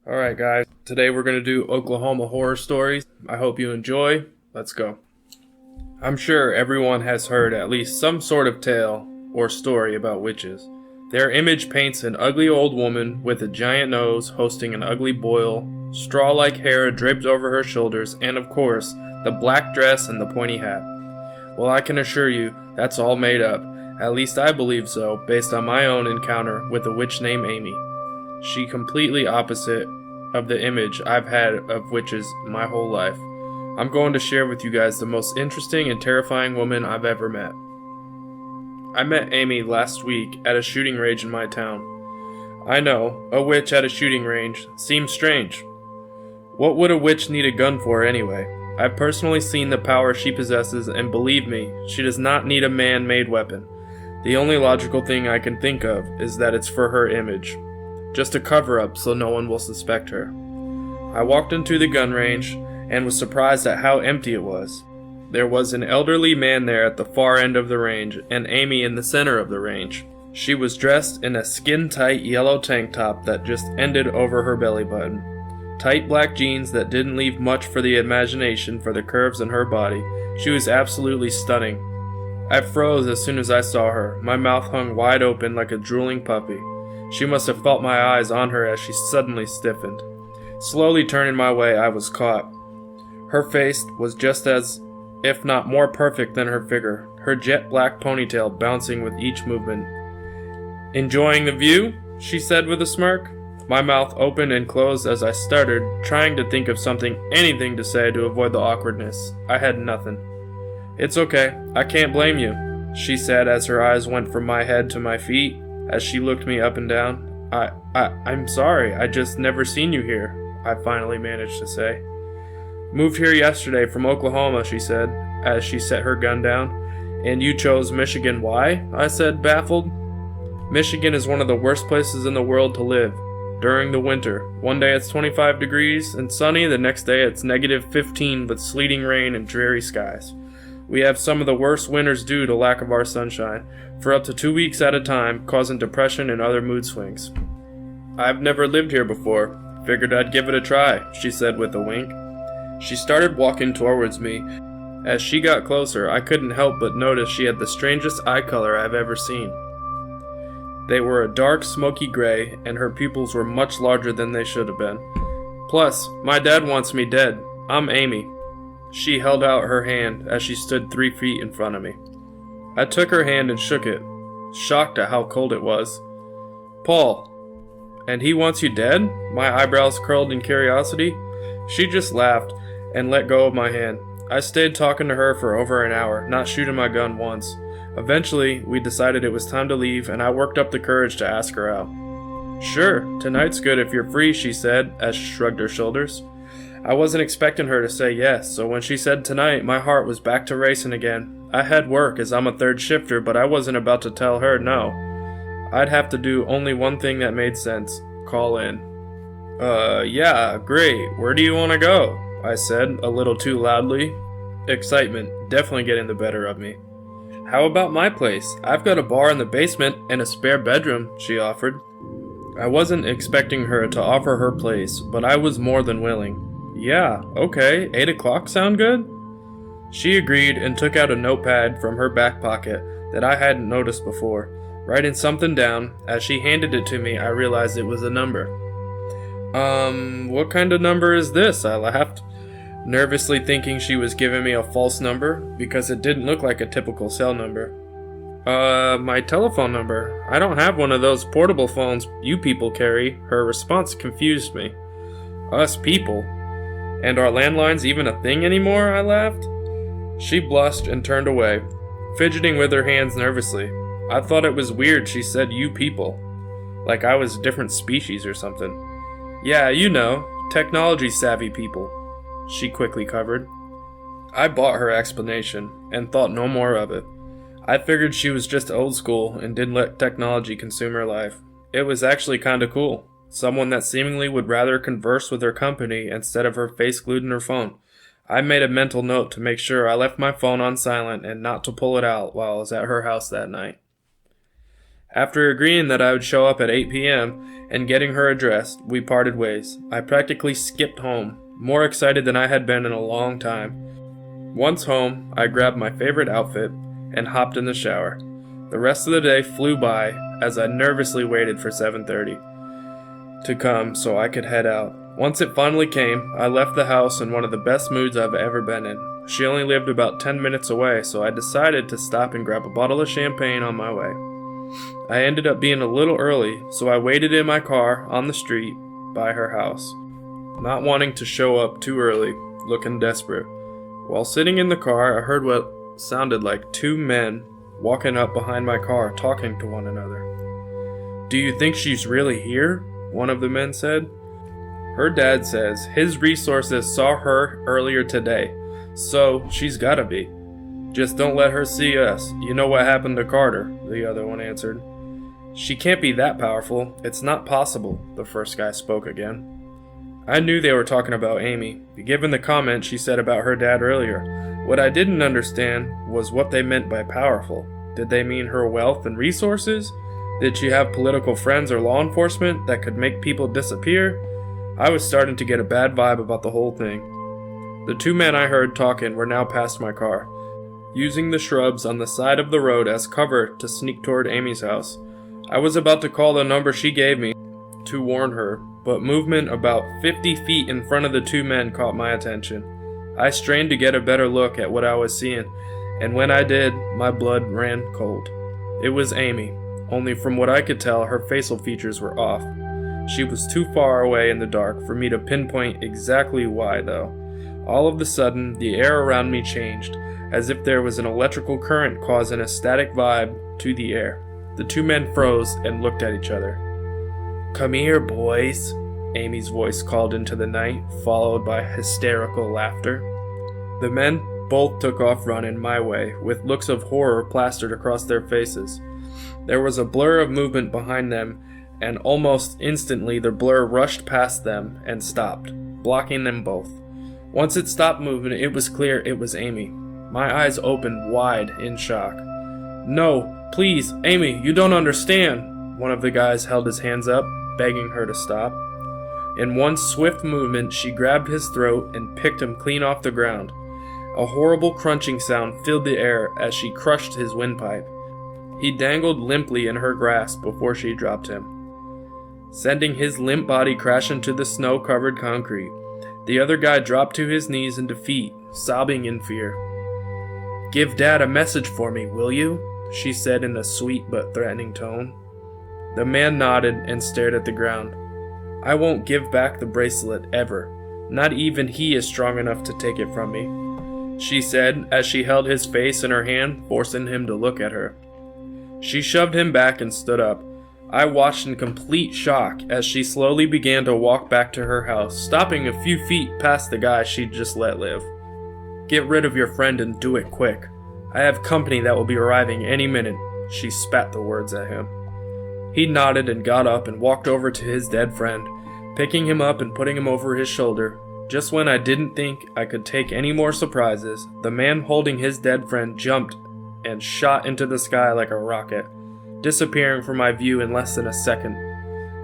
Alright guys, today we're going to do Oklahoma horror stories. I hope you enjoy. Let's go. I'm sure everyone has heard at least some sort of tale or story about witches. Their image paints an ugly old woman with a giant nose hosting an ugly boil, straw-like hair draped over her shoulders, and of course, the black dress and the pointy hat. Well, I can assure you, that's all made up. At least I believe so, based on my own encounter with a witch named Amy. She completely opposite of the image I've had of witches my whole life. I'm going to share with you guys the most interesting and terrifying woman I've ever met. I met Amy last week at a shooting range in my town. I know, a witch at a shooting range seems strange. What would a witch need a gun for anyway? I've personally seen the power she possesses, and believe me, she does not need a man-made weapon. The only logical thing I can think of is that it's for her image. Just a cover-up so no one will suspect her. I walked into the gun range and was surprised at how empty it was. There was an elderly man there at the far end of the range, and Amy in the center of the range. She was dressed in a skin-tight yellow tank top that just ended over her belly button. Tight black jeans that didn't leave much for the imagination for the curves in her body. She was absolutely stunning. I froze as soon as I saw her. My mouth hung wide open like a drooling puppy. She must have felt my eyes on her as she suddenly stiffened. Slowly turning my way, I was caught. Her face was just as, if not more perfect than her figure, her jet black ponytail bouncing with each movement. "Enjoying the view?" she said with a smirk. My mouth opened and closed as I stuttered, trying to think of anything to say to avoid the awkwardness. I had nothing. "It's okay, I can't blame you," she said as her eyes went from my head to my feet. As she looked me up and down, I'm sorry, I just never seen you here," I finally managed to say. "Moved here yesterday from Oklahoma," she said, as she set her gun down. "And you chose Michigan, why?" I said, baffled. "Michigan is one of the worst places in the world to live. During the winter, one day it's 25 degrees and sunny, the next day it's -15 with sleeting rain and dreary skies. We have some of the worst winters due to lack of our sunshine, for up to 2 weeks at a time, causing depression and other mood swings. I've never lived here before. Figured I'd give it a try," she said with a wink. She started walking towards me. As she got closer, I couldn't help but notice she had the strangest eye color I've ever seen. They were a dark, smoky gray, and her pupils were much larger than they should have been. "Plus, my dad wants me dead. I'm Amy." She held out her hand as she stood 3 feet in front of me. I took her hand and shook it, shocked at how cold it was. "Paul, and he wants you dead?" My eyebrows curled in curiosity. She just laughed and let go of my hand. I stayed talking to her for over an hour, not shooting my gun once. Eventually, we decided it was time to leave, and I worked up the courage to ask her out. "Sure, tonight's good if you're free," she said, as she shrugged her shoulders. I wasn't expecting her to say yes, so when she said tonight, my heart was back to racing again. I had work as I'm a third shifter, but I wasn't about to tell her no. I'd have to do only one thing that made sense: call in. Yeah, great. Where do you want to go?" I said, a little too loudly. Excitement definitely getting the better of me. "How about my place? I've got a bar in the basement and a spare bedroom," she offered. I wasn't expecting her to offer her place, but I was more than willing. "Yeah, okay, 8 o'clock sound good?" She agreed and took out a notepad from her back pocket that I hadn't noticed before. Writing something down, as she handed it to me, I realized it was a number. What kind of number is this?" I laughed, nervously thinking she was giving me a false number, because it didn't look like a typical cell number. My telephone number. I don't have one of those portable phones you people carry." Her response confused me. "Us people? And are landlines even a thing anymore?" I laughed. She blushed and turned away, fidgeting with her hands nervously. I thought it was weird she said "you people," like I was a different species or something. "Yeah, you know, technology-savvy people," she quickly covered. I bought her explanation and thought no more of it. I figured she was just old school and didn't let technology consume her life. It was actually kinda cool. Someone that seemingly would rather converse with her company instead of her face glued in her phone. I made a mental note to make sure I left my phone on silent and not to pull it out while I was at her house that night. After agreeing that I would show up at 8 p.m. and getting her address, we parted ways. I practically skipped home, more excited than I had been in a long time. Once home, I grabbed my favorite outfit and hopped in the shower. The rest of the day flew by as I nervously waited for 7:30 to come so I could head out. Once it finally came, I left the house in one of the best moods I've ever been in. She only lived about 10 minutes away, so I decided to stop and grab a bottle of champagne on my way. I ended up being a little early, so I waited in my car on the street by her house, not wanting to show up too early, looking desperate. While sitting in the car, I heard what sounded like two men walking up behind my car talking to one another. "Do you think she's really here?" one of the men said. "Her dad says his resources saw her earlier today, so she's gotta be. Just don't let her see us. You know what happened to Carter," the other one answered. "She can't be that powerful. It's not possible," the first guy spoke again. I knew they were talking about Amy, given the comment she said about her dad earlier. What I didn't understand was what they meant by powerful. Did they mean her wealth and resources? Did she have political friends or law enforcement that could make people disappear? I was starting to get a bad vibe about the whole thing. The two men I heard talking were now past my car, using the shrubs on the side of the road as cover to sneak toward Amy's house. I was about to call the number she gave me to warn her, but movement about 50 feet in front of the two men caught my attention. I strained to get a better look at what I was seeing, and when I did, my blood ran cold. It was Amy, only from what I could tell, her facial features were off. She was too far away in the dark for me to pinpoint exactly why, though. All of a sudden, the air around me changed, as if there was an electrical current causing a static vibe to the air. The two men froze and looked at each other. "Come here, boys," Amy's voice called into the night, followed by hysterical laughter. The men both took off running my way, with looks of horror plastered across their faces. There was a blur of movement behind them, and almost instantly the blur rushed past them and stopped, blocking them both. Once it stopped moving, it was clear it was Amy. My eyes opened wide in shock. "No, please, Amy, you don't understand." One of the guys held his hands up, begging her to stop. In one swift movement, she grabbed his throat and picked him clean off the ground. A horrible crunching sound filled the air as she crushed his windpipe. He dangled limply in her grasp before she dropped him, sending his limp body crashing to the snow-covered concrete. The other guy dropped to his knees in defeat, sobbing in fear. "Give Dad a message for me, will you?" she said in a sweet but threatening tone. The man nodded and stared at the ground. "I won't give back the bracelet, ever. Not even he is strong enough to take it from me," she said as she held his face in her hand, forcing him to look at her. She shoved him back and stood up. I watched in complete shock as she slowly began to walk back to her house, stopping a few feet past the guy she'd just let live. "Get rid of your friend and do it quick. I have company that will be arriving any minute," she spat the words at him. He nodded and got up and walked over to his dead friend, picking him up and putting him over his shoulder. Just when I didn't think I could take any more surprises, the man holding his dead friend jumped and shot into the sky like a rocket, disappearing from my view in less than a second.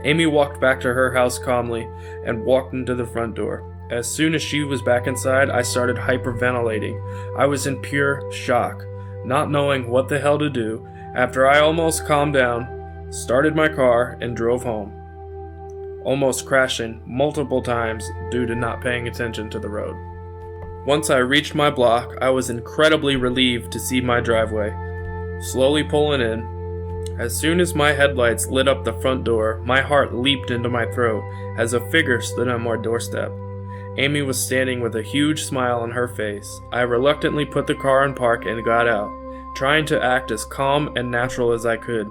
Amy walked back to her house calmly and walked into the front door. As soon as she was back inside, I started hyperventilating. I was in pure shock, not knowing what the hell to do. After I almost calmed down, started my car and drove home, almost crashing multiple times due to not paying attention to the road. Once I reached my block, I was incredibly relieved to see my driveway, slowly pulling in. As soon as my headlights lit up the front door, my heart leaped into my throat as a figure stood on my doorstep. Amy was standing with a huge smile on her face. I reluctantly put the car in park and got out, trying to act as calm and natural as I could.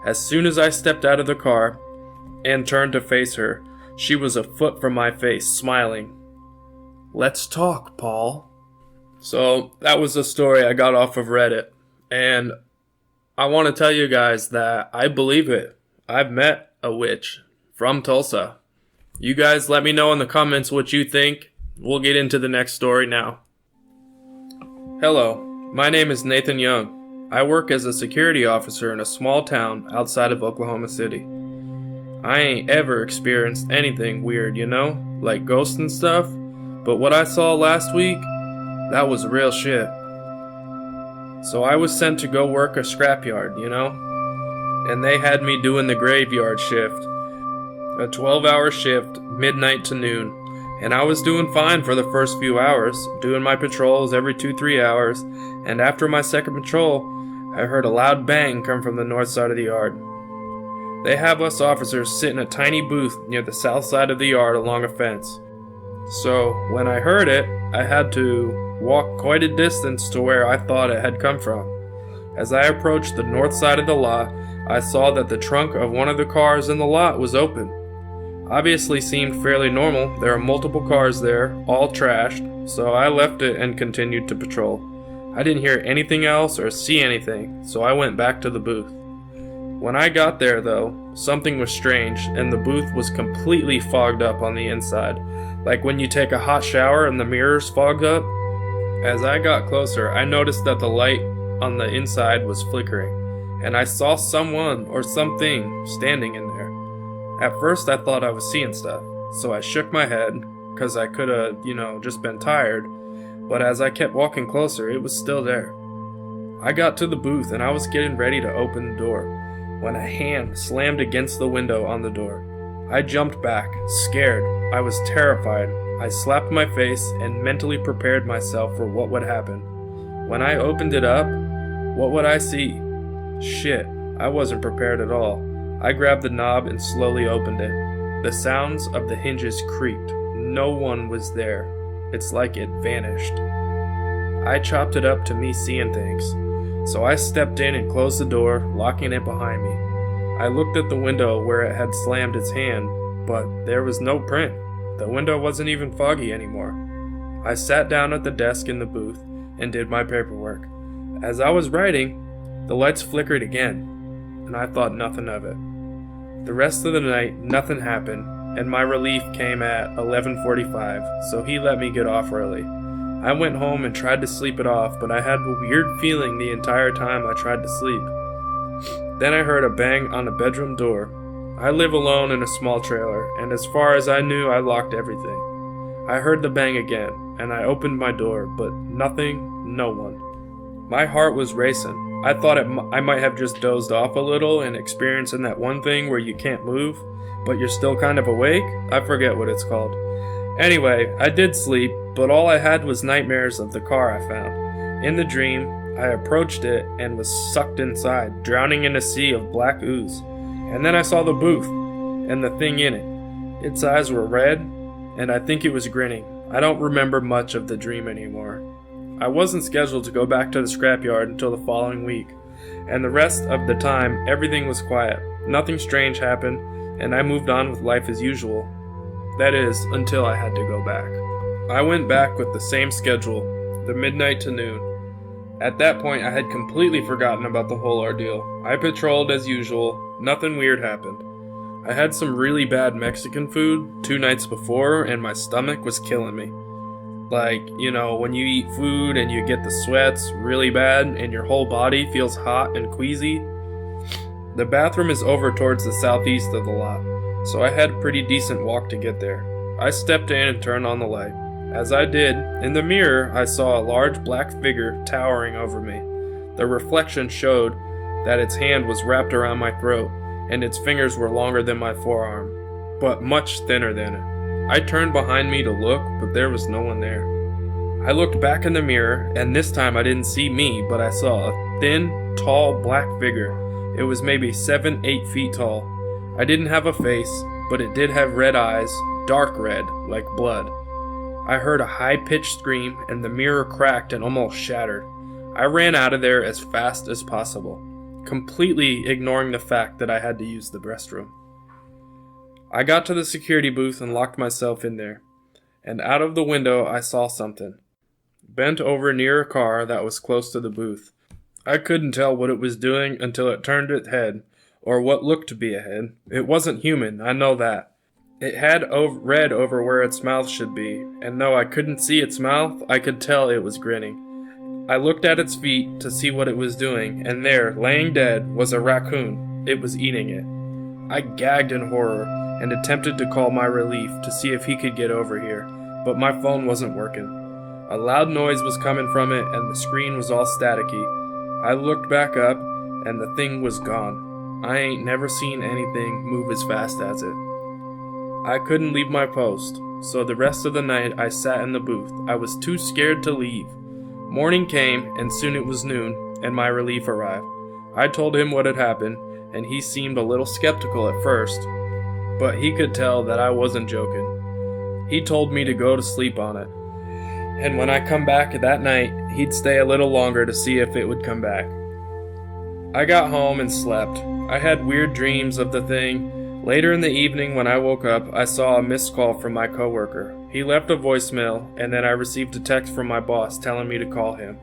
As soon as I stepped out of the car and turned to face her, she was a foot from my face, smiling. "Let's talk, Paul." So that was the story I got off of Reddit, and I want to tell you guys that I believe it. I've met a witch from Tulsa. You guys let me know in the comments what you think. We'll get into the next story now. Hello, my name is Nathan Young. I work as a security officer in a small town outside of Oklahoma City. I ain't ever experienced anything weird, like ghosts and stuff, but what I saw last week, that was real shit. So I was sent to go work a scrapyard, and they had me doing the graveyard shift, a 12-hour shift, midnight to noon, and I was doing fine for the first few hours, doing my patrols every 2-3 hours, and after my second patrol, I heard a loud bang come from the north side of the yard. They have us officers sit in a tiny booth near the south side of the yard along a fence. So, when I heard it, I had to walk quite a distance to where I thought it had come from. As I approached the north side of the lot, I saw that the trunk of one of the cars in the lot was open. Obviously seemed fairly normal. There are multiple cars there, all trashed, so I left it and continued to patrol. I didn't hear anything else or see anything, so I went back to the booth. When I got there, though, something was strange, and the booth was completely fogged up on the inside, like when you take a hot shower and the mirrors fogged up. As I got closer, I noticed that the light on the inside was flickering, and I saw someone or something standing in there. At first I thought I was seeing stuff, so I shook my head, cause I coulda, just been tired, but as I kept walking closer, it was still there. I got to the booth and I was getting ready to open the door, when a hand slammed against the window on the door. I jumped back, scared. I was terrified. I slapped my face and mentally prepared myself for what would happen. When I opened it up, what would I see? Shit, I wasn't prepared at all. I grabbed the knob and slowly opened it. The sounds of the hinges creaked. No one was there. It's like it vanished. I chopped it up to me seeing things. So I stepped in and closed the door, locking it behind me. I looked at the window where it had slammed its hand, but there was no print. The window wasn't even foggy anymore. I sat down at the desk in the booth and did my paperwork. As I was writing, the lights flickered again, and I thought nothing of it. The rest of the night, nothing happened, and my relief came at 11:45, so he let me get off early. I went home and tried to sleep it off, but I had a weird feeling the entire time I tried to sleep. Then I heard a bang on the bedroom door. I live alone in a small trailer, and as far as I knew, I locked everything. I heard the bang again, and I opened my door, but nothing, no one. My heart was racing. I thought I might have just dozed off a little and experiencing that one thing where you can't move, but you're still kind of awake. I forget what it's called. Anyway, I did sleep, but all I had was nightmares of the car I found. In the dream, I approached it and was sucked inside, drowning in a sea of black ooze. And then I saw the booth, and the thing in it. Its eyes were red, and I think it was grinning. I don't remember much of the dream anymore. I wasn't scheduled to go back to the scrapyard until the following week, and the rest of the time, everything was quiet. Nothing strange happened, and I moved on with life as usual. That is, until I had to go back. I went back with the same schedule, the midnight to noon. At that point, I had completely forgotten about the whole ordeal. I patrolled as usual. Nothing weird happened. I had some really bad Mexican food 2 nights before, and my stomach was killing me. Like, when you eat food and you get the sweats really bad and your whole body feels hot and queasy. The bathroom is over towards the southeast of the lot, so I had a pretty decent walk to get there. I stepped in and turned on the light. As I did, in the mirror, I saw a large black figure towering over me. The reflection showed that its hand was wrapped around my throat, and its fingers were longer than my forearm, but much thinner than it. I turned behind me to look, but there was no one there. I looked back in the mirror, and this time I didn't see me, but I saw a thin, tall, black figure. It was maybe 7-8 feet tall. I didn't have a face, but it did have red eyes, dark red, like blood. I heard a high-pitched scream, and the mirror cracked and almost shattered. I ran out of there as fast as possible, completely ignoring the fact that I had to use the restroom. I got to the security booth and locked myself in there, and out of the window I saw something. Bent over near a car that was close to the booth. I couldn't tell what it was doing until it turned its head, or what looked to be a head. It wasn't human, I know that. It had red over where its mouth should be, and though I couldn't see its mouth, I could tell it was grinning. I looked at its feet to see what it was doing, and there, laying dead, was a raccoon. It was eating it. I gagged in horror and attempted to call my relief to see if he could get over here, but my phone wasn't working. A loud noise was coming from it, and the screen was all staticky. I looked back up, and the thing was gone. I ain't never seen anything move as fast as it. I couldn't leave my post, so the rest of the night I sat in the booth. I was too scared to leave. Morning came, and soon it was noon, and my relief arrived. I told him what had happened, and he seemed a little skeptical at first, but he could tell that I wasn't joking. He told me to go to sleep on it, and when I come back that night, he'd stay a little longer to see if it would come back. I got home and slept. I had weird dreams of the thing. Later in the evening when I woke up, I saw a missed call from my coworker. He left a voicemail, and then I received a text from my boss telling me to call him.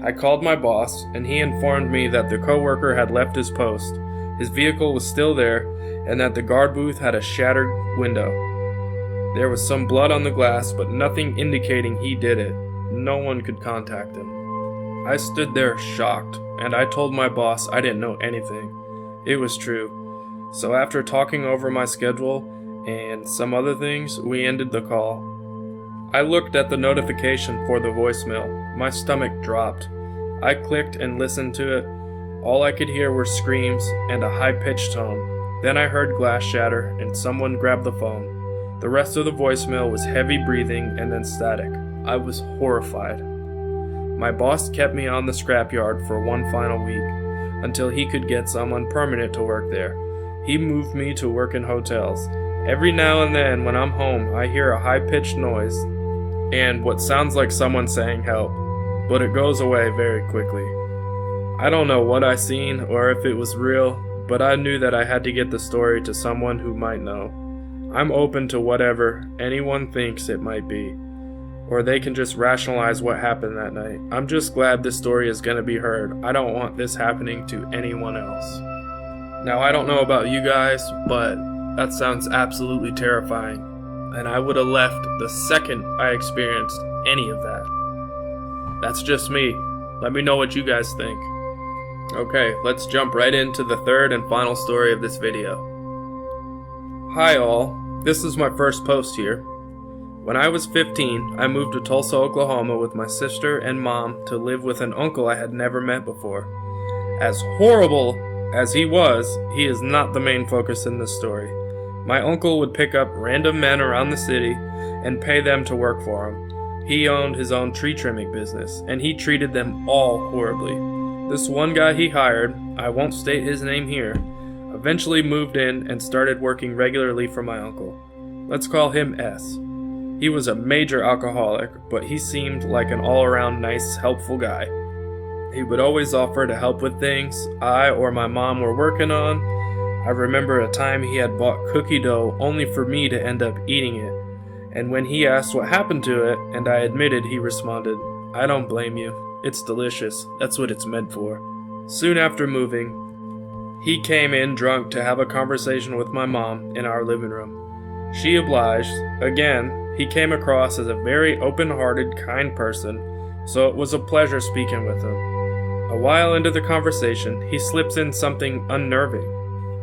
I called my boss, and he informed me that the coworker had left his post. His vehicle was still there, and that the guard booth had a shattered window. There was some blood on the glass, but nothing indicating he did it. No one could contact him. I stood there shocked, and I told my boss I didn't know anything. It was true. So after talking over my schedule and some other things, we ended the call. I looked at the notification for the voicemail. My stomach dropped. I clicked and listened to it. All I could hear were screams and a high-pitched tone. Then I heard glass shatter and someone grabbed the phone. The rest of the voicemail was heavy breathing and then static. I was horrified. My boss kept me on the scrapyard for one final week until he could get someone permanent to work there. He moved me to work in hotels. Every now and then when I'm home, I hear a high-pitched noise and what sounds like someone saying help, but it goes away very quickly. I don't know what I seen or if it was real, but I knew that I had to get the story to someone who might know. I'm open to whatever anyone thinks it might be, or they can just rationalize what happened that night. I'm just glad this story is going to be heard. I don't want this happening to anyone else. Now, I don't know about you guys, but that sounds absolutely terrifying, and I would have left the second I experienced any of that. That's just me. Let me know what you guys think. Okay, let's jump right into the third and final story of this video. Hi all, this is my first post here. When I was 15, I moved to Tulsa, Oklahoma with my sister and mom to live with an uncle I had never met before. As horrible as he is not the main focus in this story. My uncle would pick up random men around the city and pay them to work for him. He owned his own tree trimming business, and he treated them all horribly. This one guy he hired, I won't state his name here, eventually moved in and started working regularly for my uncle. Let's call him S. He was a major alcoholic, but he seemed like an all-around nice, helpful guy. He would always offer to help with things I or my mom were working on. I remember a time he had bought cookie dough only for me to end up eating it. And when he asked what happened to it, and I admitted, he responded, "I don't blame you. It's delicious. That's what it's meant for." Soon after moving, he came in drunk to have a conversation with my mom in our living room. She obliged. Again, he came across as a very open-hearted, kind person, so it was a pleasure speaking with him. A while into the conversation, he slips in something unnerving.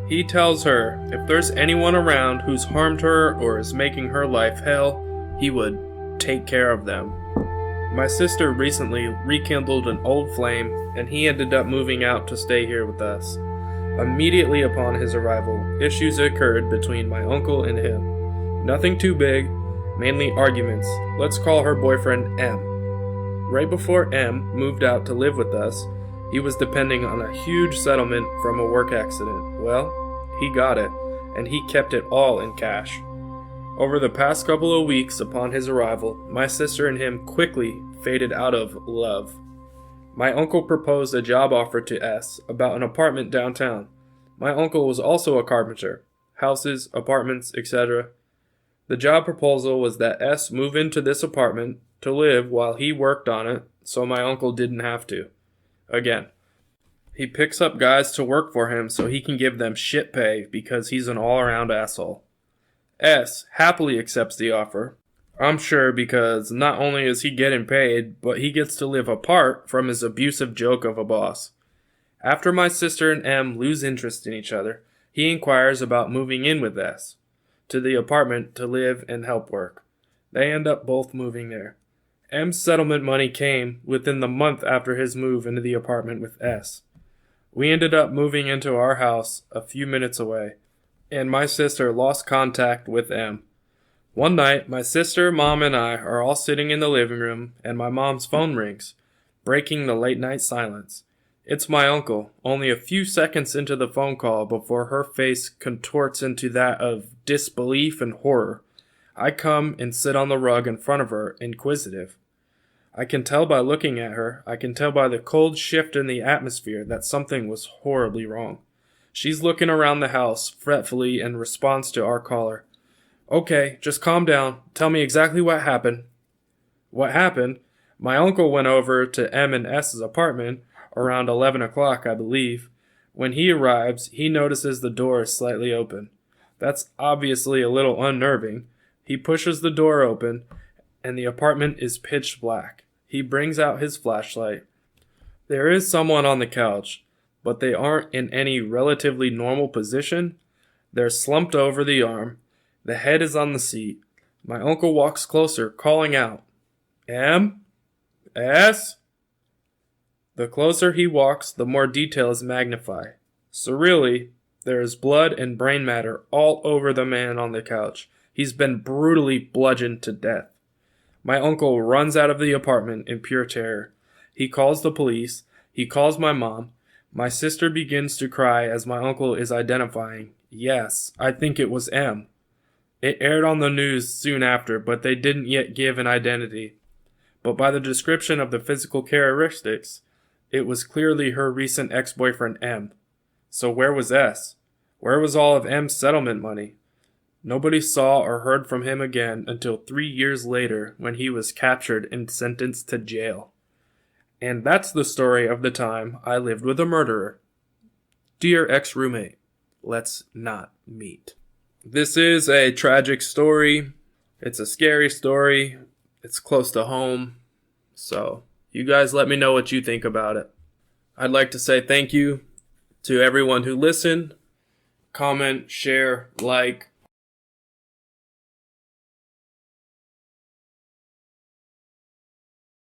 He tells her if there's anyone around who's harmed her or is making her life hell, he would take care of them. My sister recently rekindled an old flame, and he ended up moving out to stay here with us. Immediately upon his arrival, issues occurred between my uncle and him. Nothing too big, mainly arguments. Let's call her boyfriend M. Right before M moved out to live with us, he was depending on a huge settlement from a work accident. Well, he got it, and he kept it all in cash. Over the past couple of weeks upon his arrival, my sister and him quickly faded out of love. My uncle proposed a job offer to S about an apartment downtown. My uncle was also a carpenter. Houses, apartments, etc. The job proposal was that S move into this apartment to live while he worked on it, so my uncle didn't have to. Again, he picks up guys to work for him so he can give them shit pay because he's an all-around asshole. S happily accepts the offer. I'm sure because not only is he getting paid, but he gets to live apart from his abusive joke of a boss. After my sister and M lose interest in each other, he inquires about moving in with S to the apartment to live and help work. They end up both moving there. M's settlement money came within the month after his move into the apartment with S. We ended up moving into our house a few minutes away, and my sister lost contact with M. One night, my sister, mom, and I are all sitting in the living room, and my mom's phone rings, breaking the late-night silence. It's my uncle, only a few seconds into the phone call before her face contorts into that of disbelief and horror. I come and sit on the rug in front of her, inquisitive. I can tell by looking at her, I can tell by the cold shift in the atmosphere that something was horribly wrong. She's looking around the house, fretfully, in response to our caller. Okay, just calm down. Tell me exactly what happened. What happened? My uncle went over to M and S's apartment around 11 o'clock, I believe. When he arrives, he notices the door is slightly open. That's obviously a little unnerving. He pushes the door open, and the apartment is pitch black. He brings out his flashlight. There is someone on the couch, but they aren't in any relatively normal position. They're slumped over the arm. The head is on the seat. My uncle walks closer, calling out, M? S? The closer he walks, the more details magnify. Surreally, there is blood and brain matter all over the man on the couch. He's been brutally bludgeoned to death. My uncle runs out of the apartment in pure terror. He calls the police. He calls my mom. My sister begins to cry as my uncle is identifying. Yes, I think it was M. It aired on the news soon after, but they didn't yet give an identity. But by the description of the physical characteristics, it was clearly her recent ex-boyfriend M. So where was S? Where was all of M's settlement money? Nobody saw or heard from him again until 3 years later when he was captured and sentenced to jail. And that's the story of the time I lived with a murderer. Dear ex-roommate, let's not meet. This is a tragic story. It's a scary story. It's close to home. So, you guys let me know what you think about it. I'd like to say thank you to everyone who listened. Comment, share, like,